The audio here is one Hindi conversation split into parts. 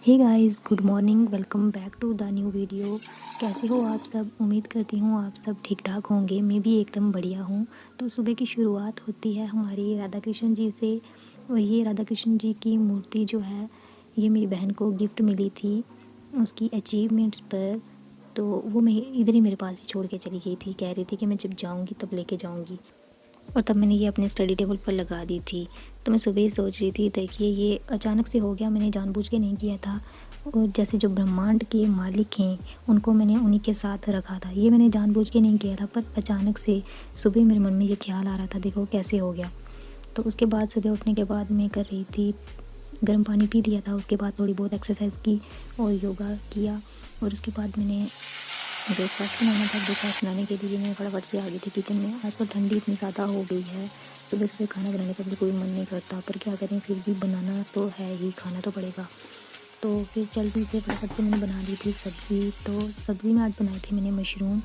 Hey guys, good morning. Welcome back to the new video. कैसे हो आप सब? उम्मीद करती हूँ आप सब ठीक ठाक होंगे। मैं भी एकदम बढ़िया हूँ। तो सुबह की शुरुआत होती है हमारी राधा कृष्ण जी से। और ये राधा कृष्ण जी की मूर्ति जो है, ये मेरी बहन को गिफ्ट मिली थी उसकी अचीवमेंट्स पर। तो वो मैं इधर ही मेरे पास ही छोड़ के चली गई थी। कह रही थी कि मैं जब जाऊँगी तब लेके जाऊँगी। और तब मैंने ये अपने स्टडी टेबल पर लगा दी थी। तो मैं सुबह ही सोच रही थी, देखिए ये अचानक से हो गया, मैंने जानबूझ के नहीं किया था। और जैसे जो ब्रह्मांड के मालिक हैं उनको मैंने उन्हीं के साथ रखा था। ये मैंने जानबूझ के नहीं किया था, पर अचानक से सुबह मेरे मन में ये ख्याल आ रहा था, देखो कैसे हो गया। तो उसके बाद सुबह उठने के बाद मैं कर रही थी, गर्म पानी पी लिया था। उसके बाद थोड़ी बहुत एक्सरसाइज की और योगा किया। और उसके बाद मैंने ब्रेकफास्ट बनाना था। ब्रेकफास्ट बनाने के लिए मैं फटाफट से आ गई थी किचन में। आजकल ठंडी इतनी ज़्यादा हो गई है, सुबह सुबह खाना बनाने का भी कोई मन नहीं करता, पर क्या करें, फिर भी बनाना तो है ही, खाना तो पड़ेगा। तो फिर जल्दी से फटाफट से मैंने बना ली थी सब्ज़ी। तो सब्ज़ी में आज बनाई थी मैंने मशरूम,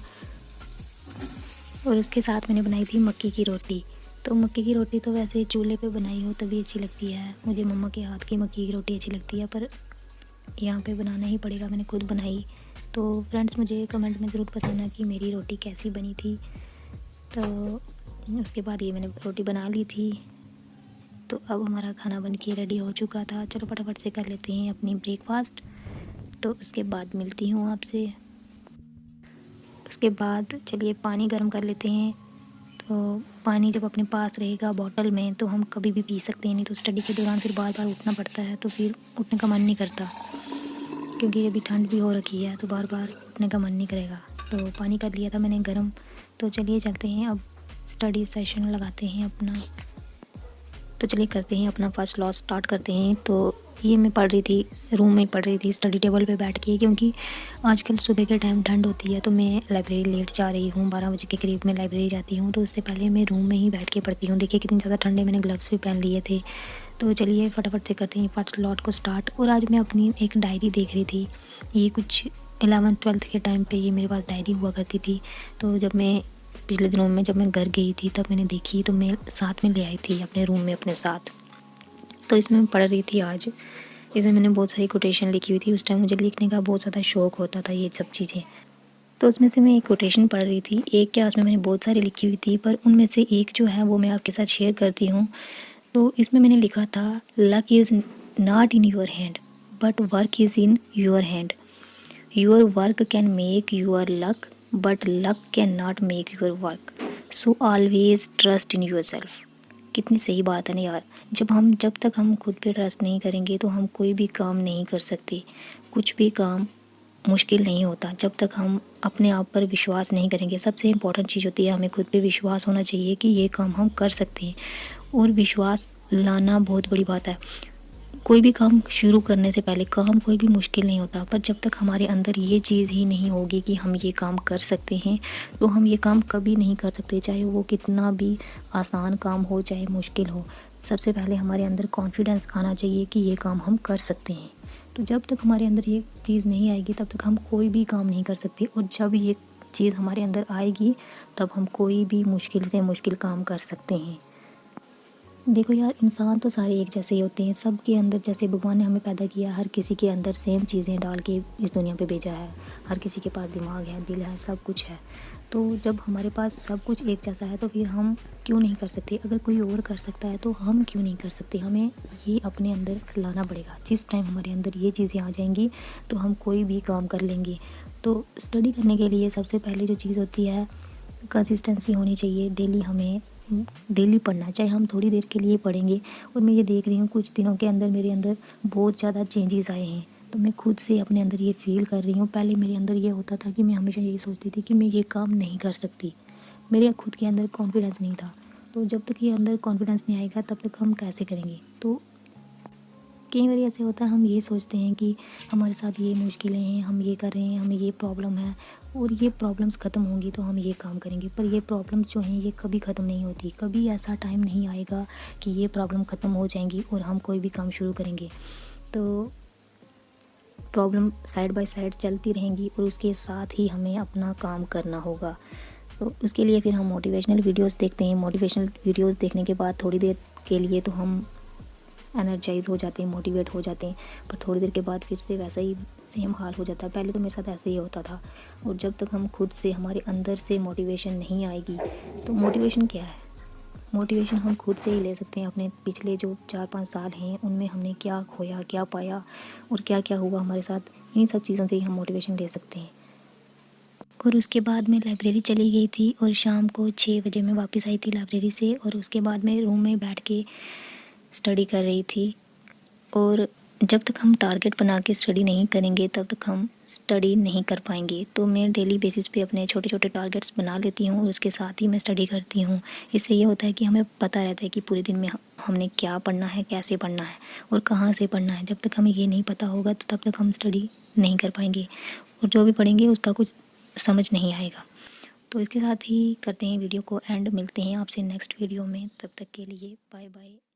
और उसके साथ मैंने बनाई थी मक्की की रोटी। तो मक्की की रोटी तो वैसे चूल्हे पे बनाई हो तभी अच्छी लगती है, मुझे मम्मा के हाथ की मक्की की रोटी अच्छी लगती है, पर यहाँ पे बनाना ही पड़ेगा, मैंने खुद बनाई। तो फ्रेंड्स, मुझे कमेंट में ज़रूर बताना कि मेरी रोटी कैसी बनी थी। तो उसके बाद ये मैंने रोटी बना ली थी। तो अब हमारा खाना बन के रेडी हो चुका था। चलो फटाफट से कर लेते हैं अपनी ब्रेकफास्ट। तो उसके बाद मिलती हूँ आपसे। उसके बाद चलिए पानी गर्म कर लेते हैं। तो पानी जब अपने पास रहेगा बॉटल में तो हम कभी भी पी सकते हैं, नहीं तो स्टडी के दौरान फिर बार बार उठना पड़ता है, तो फिर उठने का मन नहीं करता, क्योंकि अभी ठंड भी हो रखी है तो बार बार उठने का मन नहीं करेगा। तो पानी कर लिया था मैंने गर्म। तो चलिए चलते हैं, अब स्टडी सेशन लगाते हैं अपना। तो चलिए करते हैं अपना फर्स्ट लॉ स्टार्ट करते हैं। तो ये मैं पढ़ रही थी, रूम में पढ़ रही थी स्टडी टेबल पे बैठ के, क्योंकि आजकल सुबह के टाइम ठंड होती है तो मैं लाइब्रेरी लेट जा रही हूँ। 12 बजे के करीब मैं लाइब्रेरी जाती हूँ, तो उससे पहले मैं रूम में ही बैठ के पढ़ती हूँ। देखिए कितनी ज़्यादा ठंड है, मैंने ग्लव्स भी पहन लिए थे। तो चलिए फटाफट से करते हैं फर्स्ट लॉट को स्टार्ट। और आज मैं अपनी एक डायरी देख रही थी। ये कुछ 11th-12th के टाइम पे ये मेरे पास डायरी हुआ करती थी। तो जब मैं पिछले दिनों में जब मैं घर गई थी तब मैंने देखी, तो मैं साथ में ले आई थी अपने रूम में अपने साथ। तो इसमें मैं पढ़ रही थी आज। इसमें मैंने बहुत सारी कोटेशन लिखी हुई थी। उस टाइम मुझे लिखने का बहुत ज़्यादा शौक होता था ये सब चीज़ें। तो उसमें से मैं एक कोटेशन पढ़ रही थी। एक क्या, उसमें मैंने बहुत सारी लिखी हुई थी, पर उनमें से एक जो है वो मैं आपके साथ शेयर करती हूँ। तो इसमें मैंने लिखा था, luck is not in your hand but work is in your hand. Your work can make your luck but luck can not make your work. So always trust in your self. कितनी सही बात है ना यार। जब तक हम खुद पे ट्रस्ट नहीं करेंगे तो हम कोई भी काम नहीं कर सकते। कुछ भी काम मुश्किल नहीं होता जब तक हम अपने आप पर विश्वास नहीं करेंगे। सबसे इम्पोर्टेंट चीज़ होती है, हमें खुद पे विश्वास होना चाहिए कि ये काम हम कर सकते हैं। और विश्वास लाना बहुत बड़ी बात है। कोई भी काम शुरू करने से पहले काम कोई भी मुश्किल नहीं होता, पर जब तक हमारे अंदर ये चीज़ ही नहीं होगी कि हम ये काम कर सकते हैं, तो हम ये काम कभी नहीं कर सकते, चाहे वो कितना भी आसान काम हो चाहे मुश्किल हो। सबसे पहले हमारे अंदर कॉन्फिडेंस आना चाहिए कि ये काम हम कर सकते हैं। तो जब तक हमारे अंदर ये चीज़ नहीं आएगी तब तक हम कोई भी काम नहीं कर सकते, और जब ये चीज़ हमारे अंदर आएगी तब हम कोई भी मुश्किल से मुश्किल काम कर सकते हैं। देखो यार, इंसान तो सारे एक जैसे ही होते हैं। सबके अंदर, जैसे भगवान ने हमें पैदा किया, हर किसी के अंदर सेम चीज़ें डाल के इस दुनिया पे भेजा है। हर किसी के पास दिमाग है, दिल है, सब कुछ है। तो जब हमारे पास सब कुछ एक जैसा है तो फिर हम क्यों नहीं कर सकते? अगर कोई और कर सकता है तो हम क्यों नहीं कर सकते? हमें ये अपने अंदर लाना पड़ेगा। जिस टाइम हमारे अंदर ये चीज़ें आ जाएंगी तो हम कोई भी काम कर लेंगे। तो स्टडी करने के लिए सबसे पहले जो चीज़ होती है, कंसिस्टेंसी होनी चाहिए। डेली पढ़ना, चाहे हम थोड़ी देर के लिए पढ़ेंगे। और मैं ये देख रही हूँ कुछ दिनों के अंदर मेरे अंदर बहुत ज़्यादा चेंजेस आए हैं। तो मैं खुद से अपने अंदर ये फ़ील कर रही हूँ। पहले मेरे अंदर ये होता था कि मैं हमेशा यही सोचती थी कि मैं ये काम नहीं कर सकती। मेरे खुद के अंदर कॉन्फिडेंस नहीं था। तो जब तक ये अंदर कॉन्फिडेंस नहीं आएगा तब तक हम कैसे करेंगे? तो कई बार ऐसे होता है, हम ये सोचते हैं कि हमारे साथ ये मुश्किलें हैं, हम ये कर रहे हैं, हमें ये प्रॉब्लम है और ये प्रॉब्लम्स ख़त्म होंगी तो हम ये काम करेंगे। पर ये प्रॉब्लम्स जो हैं ये कभी ख़त्म नहीं होती। कभी ऐसा टाइम नहीं आएगा कि ये प्रॉब्लम ख़त्म हो जाएंगी और हम कोई भी काम शुरू करेंगे। तो प्रॉब्लम साइड बाय साइड चलती रहेंगी और उसके साथ ही हमें अपना काम करना होगा। तो उसके लिए फिर हम मोटिवेशनल वीडियोस देखते हैं। मोटिवेशनल वीडियोस देखने के बाद थोड़ी देर के लिए तो हम एनर्जाइज हो जाते हैं, मोटिवेट हो जाते हैं। पर थोड़ी देर के बाद फिर से वैसा ही सेम हाल हो जाता है। पहले तो मेरे साथ ऐसे ही होता था। और जब तक हम खुद से, हमारे अंदर से मोटिवेशन नहीं आएगी, तो मोटिवेशन क्या है? मोटिवेशन हम खुद से ही ले सकते हैं। अपने पिछले जो 4-5 साल हैं उनमें हमने क्या खोया, क्या पाया और क्या क्या हुआ हमारे साथ, इन्हीं सब चीज़ों से ही हम मोटिवेशन ले सकते हैं। और उसके बाद मैं लाइब्रेरी चली गई थी और शाम को 6 बजे मैं वापस आई थी लाइब्रेरी से। और उसके बाद मैं रूम में बैठ के स्टडी कर रही थी। और जब तक हम टारगेट बना के स्टडी नहीं करेंगे तब तक हम स्टडी नहीं कर पाएंगे। तो मैं डेली बेसिस पे अपने छोटे छोटे टारगेट्स बना लेती हूँ और उसके साथ ही मैं स्टडी करती हूँ। इससे ये होता है कि हमें पता रहता है कि पूरे दिन में हमने क्या पढ़ना है, कैसे पढ़ना है और कहाँ से पढ़ना है। जब तक हमें ये नहीं पता होगा तो तब तक हम स्टडी नहीं कर पाएंगे और जो भी पढ़ेंगे उसका कुछ समझ नहीं आएगा। तो इसके साथ ही करते हैं वीडियो को एंड। मिलते हैं आपसे नेक्स्ट वीडियो में। तब तक के लिए बाय बाय।